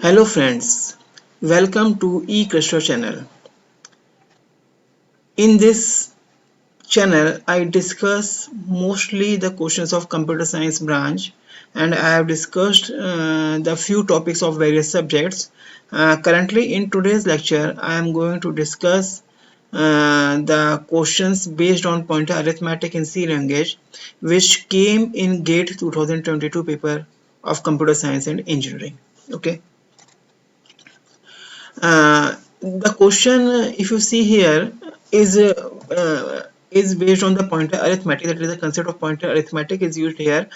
Hello friends, welcome to eCrystal channel. In this channel, I discuss mostly the questions of computer science branch, and I have discussed the few topics of various subjects. Currently in today's lecture, I am going to discuss the questions based on pointer arithmetic in C language, which came in GATE 2022 paper of computer science and engineering. Okay. The question, if you see here, is based on the pointer arithmetic. That is, the concept of pointer arithmetic is used here,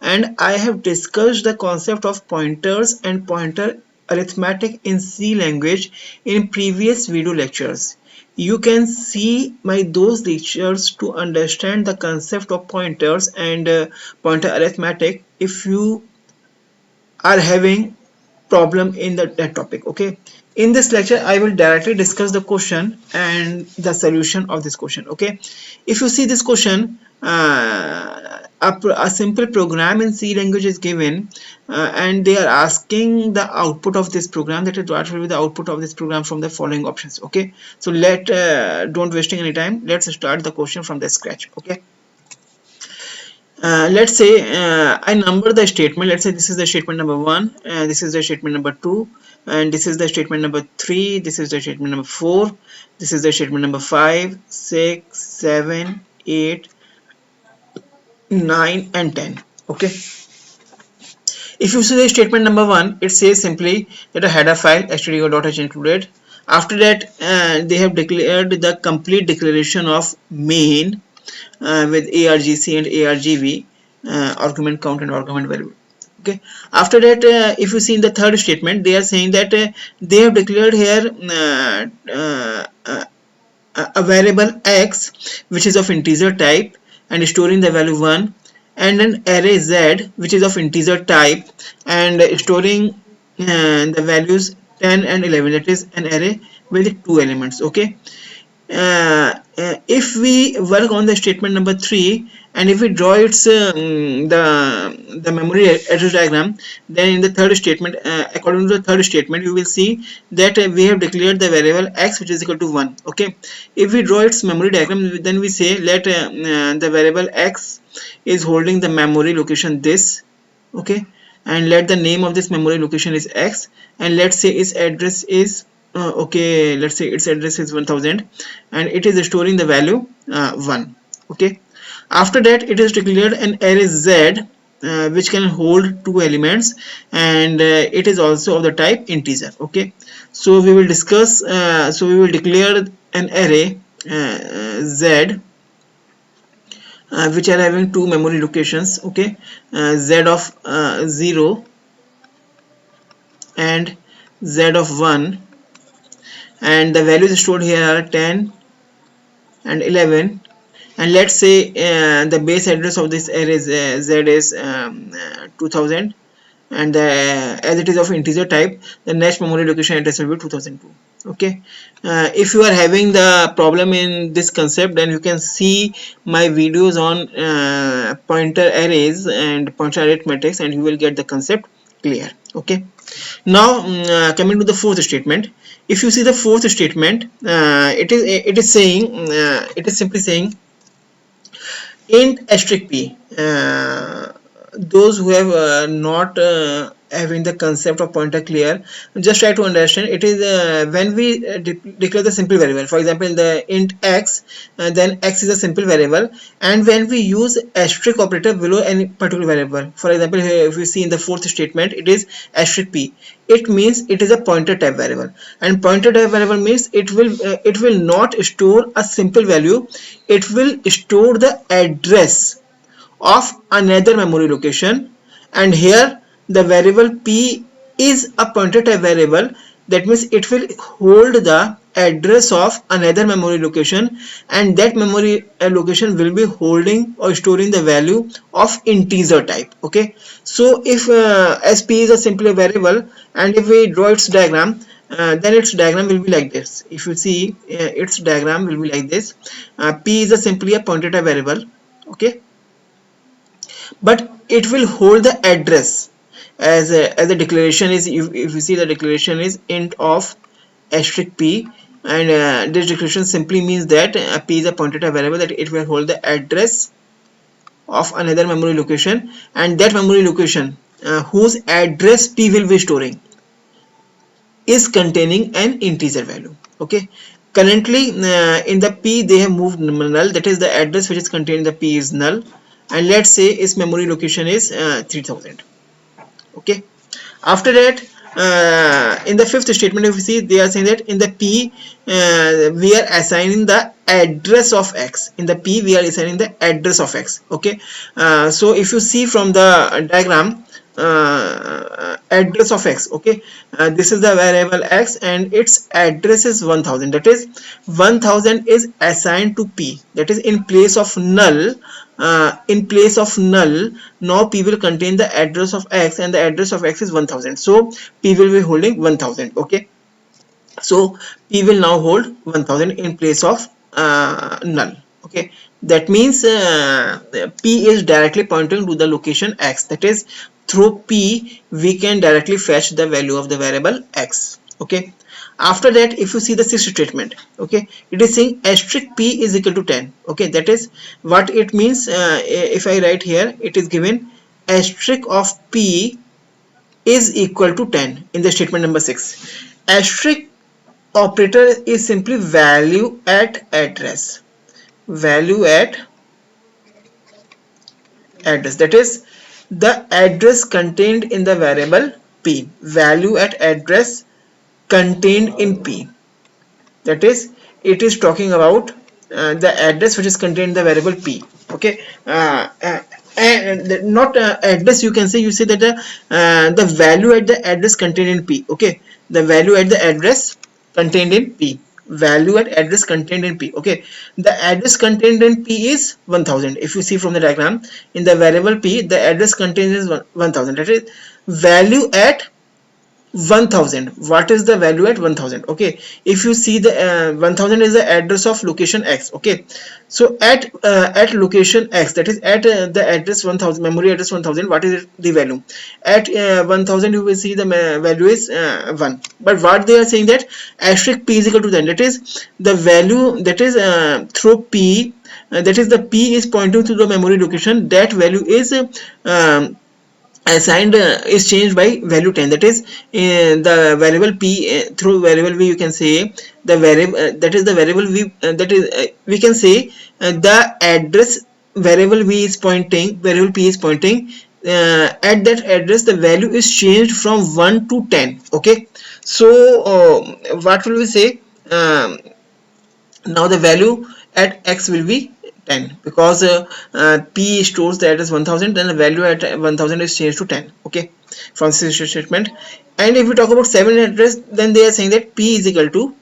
and I have discussed the concept of pointers and pointer arithmetic in C language in previous video lectures. You can see my those lectures to understand the concept of pointers and pointer arithmetic if you are having problem in that topic. Okay, in this lecture I will directly discuss the question and the solution of this question. Okay, if you see this question, a simple program in C language is given, and they are asking the output of this program, that is what will be the output of this program from the following options. Okay, so don't wasting any time, let's start the question from the scratch. Okay, let's say I number the statement. Let's say this is the statement number 1, this is the statement number 2, and this is the statement number 3, this is the statement number 4, this is the statement number 5, 6, 7, 8, 9, and 10. Okay, if you see the statement number 1, it says simply that a header file stdio.h included. After that, they have declared the complete declaration of main with argc and argv, argument count and argument value. Okay, after that, if you see in the third statement, they are saying that they have declared here a variable x which is of integer type and storing the value 1, and an array z which is of integer type and storing the values 10 and 11, that is an array with 2 elements. Okay, if we work on the statement number 3 and if we draw its the memory address diagram, then in the third statement, according to the third statement, you will see that we have declared the variable x which is equal to 1. Okay, if we draw its memory diagram, then we say let the variable x is holding the memory location this. Okay, and let the name of this memory location is x, and let's say its address is okay, let's say its address is 1000, and it is storing the value 1. Okay, after that it is declared an array z which can hold 2 elements, and it is also of the type integer. Okay, so we will discuss, so we will declare an array z which are having 2 memory locations. Okay, z of 0 and z of 1, and the values stored here are 10 and 11, and let's say the base address of this array z is 2000, and as it is of integer type, the next memory location address will be 2002. Okay, if you are having the problem in this concept, then you can see my videos on pointer arrays and pointer arithmetics, and you will get the concept clear. Okay, now coming to the fourth statement. If you see the fourth statement, it is saying, it is simply saying int asterisk p. Those who have not having the concept of pointer clear, just try to understand. It is when we declare the simple variable, for example the int x, then x is a simple variable, and when we use asterisk operator below any particular variable, for example here if you see in the fourth statement, it is asterisk p, it means it is a pointer type variable, and pointer type variable means it will not store a simple value, it will store the address of another memory location. And here the variable p is a pointer type variable, that means it will hold the address of another memory location, and that memory location will be holding or storing the value of integer type. Okay, so if as p is a simple variable, and if we draw its diagram, then its diagram will be like this. If you see, its diagram will be like this. P is simply a pointer type variable. Okay, but it will hold the address, as the declaration is, if you see, the declaration is int of asterisk p, and this declaration simply means that p is a pointer to a variable that it will hold the address of another memory location, and that memory location whose address p will be storing is containing an integer value. Okay, currently in the p they have moved null, that is the address which is contained in the p is null, and let's say its memory location is 3000. Okay, after that in the fifth statement, if you see, they are saying that in the p we are assigning the address of x. In the p we are assigning the address of x. Okay, so if you see from the diagram, address of x, okay, this is the variable x and its address is 1000, that is 1000 is assigned to p, that is in place of null. In place of null, now p will contain the address of x, and the address of x is 1000, so p will be holding 1000. Okay, so p will now hold 1000 in place of null. Okay, that means p is directly pointing to the location x, that is through p we can directly fetch the value of the variable x. Okay, after that, if you see the sixth statement, okay, it is saying asterisk p is equal to 10. Okay, that is what it means. If I write here, it is given asterisk of p is equal to 10 in the statement number 6. Asterisk operator is simply value at address, value at address, that is the address contained in the variable p, value at address contained in p, that is it is talking about the address which is contained in the variable p. Okay, and not address, you can say, you say that the value at the address contained in p. Okay, the value at the address contained in p, value at address contained in p. Okay, the address contained in p is 1000. If you see from the diagram, in the variable p the address contained is 1000, that is value at 1000. What is the value at 1000? Okay, if you see the 1000 is the address of location x. Okay, so at location x, that is at the address 1000, memory address 1000, what is the value at 1000? You will see the value is 1, but what they are saying that asterisk p is equal to 10, that is the value, that is through p, that is the p is pointing to the memory location, that value is assigned is changed by value 10, that is the variable p through variable v, you can say the variable that is the variable v, that is we can say the address variable v is pointing, variable p is pointing at that address the value is changed from 1 to 10. Okay, so what will we say, now the value at x will be 10, because p stores the address 1000, then the value at 1000 is changed to 10. Okay, from this statement. And if we talk about 7 address, then they are saying that p is equal to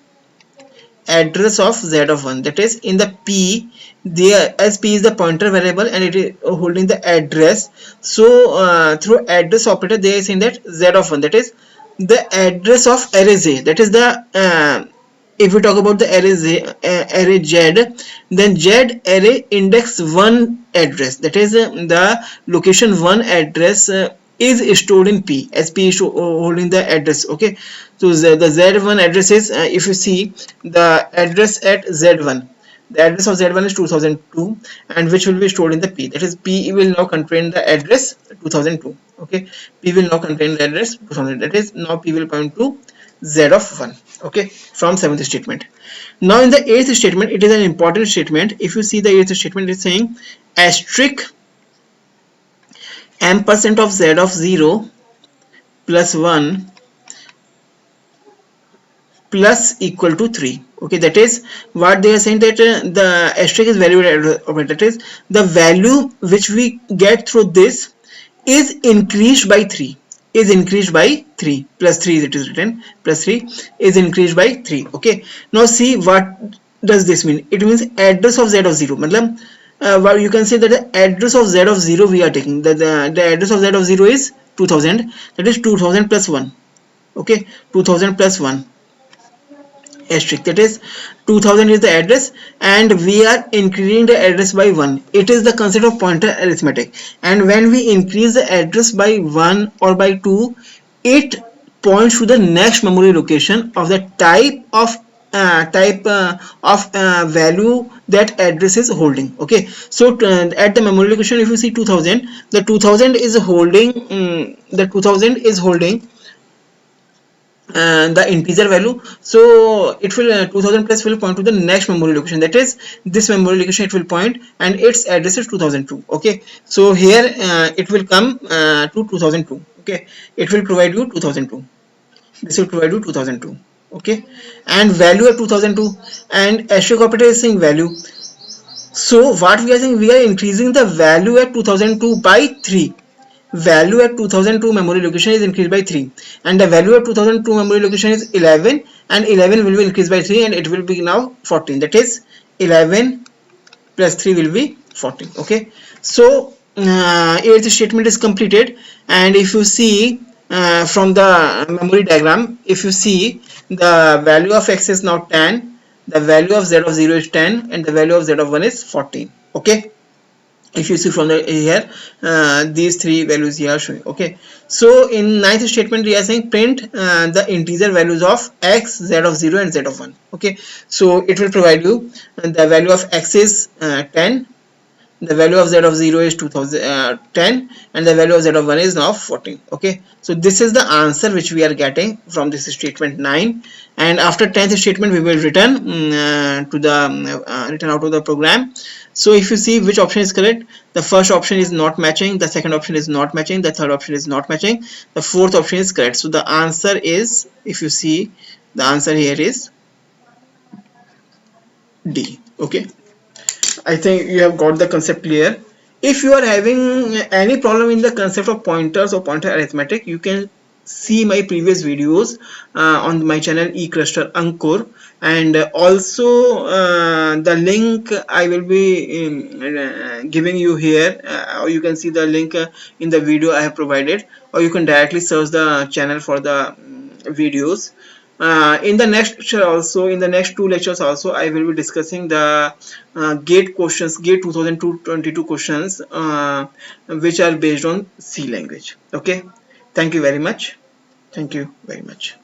address of z of 1, that is in the p there, as p is the pointer variable and it is holding the address, so through address operator they are saying that z of 1, that is the address of array z, that is the if we talk about the array z, array z, then z array index 1 address, that is the location 1 address is stored in p, as p is holding the address. Okay, so the z1 address is if you see the address at z1, the address of z1 is 2002, and which will be stored in the p, that is p will now contain the address 2002. Okay, p will now contain the address 2000, that is now p will point to z of 1. Okay, from 7th statement. Now in the 8th statement, it is an important statement. If you see the 8th statement, it is saying asterisk ampersand of z of 0 plus 1 plus equal to 3. Okay, that is what they are saying, that the asterisk is value operator, that is the value which we get through this is increased by 3, is increased by 3, plus 3 it is written, plus 3 is increased by 3. Okay, now see what does this mean. It means address of z of 0, matlab well, you can say that the address of z of 0 we are taking, the address of z of 0 is 2000, that is 2000 plus 1. Okay, 2000 plus 1, asterisk, that is 2000 is the address and we are increasing the address by 1. It is the concept of pointer arithmetic, and when we increase the address by 1 or by 2, it points to the next memory location of the type of value that address is holding. Okay, so at the memory location, if you see 2000, the 2000 is holding the integer value, so it will 2000 plus will point to the next memory location, that is this memory location it will point, and its address is 2002. Okay, so here it will come to 2002. Okay, it will provide you 2002, this will provide you 2002. Okay, and value at 2002, and asterisk operator is saying value. So what we are saying, we are increasing the value at 2002 by 3. Value at 2002 memory location is increased by 3, and the value at 2002 memory location is 11, and 11 will be increased by 3 and it will be now 14, that is 11 plus 3 will be 14. Okay, so eighth statement is completed, and if you see from the memory diagram, if you see the value of x is now 10, the value of z of 0 is 10, and the value of z of 1 is 14. Okay, if you see from the here these three values here are showing. Okay, so in ninth statement we are saying print the integer values of x, z of 0 and z of 1. Okay, so it will provide you the value of x is 10, the value of z of 0 is 2010, and the value of z of 1 is now 14. Okay, so this is the answer which we are getting from this statement 9, and after 10th statement we will return to the return out of the program. So if you see which option is correct, the first option is not matching, the second option is not matching, the third option is not matching, the fourth option is correct. So the answer is, if you see, the answer here is D. Okay, I think you have got the concept clear. If you are having any problem in the concept of pointers or pointer arithmetic, you can see my previous videos on my channel eCluster Ankur, and also the link I will be giving you here, or you can see the link in the video I have provided, or you can directly search the channel for the videos. In the next lecture also, in the next two lectures also, I will be discussing the gate questions, gate 2022 questions, which are based on C language. Okay, thank you very much. Thank you very much.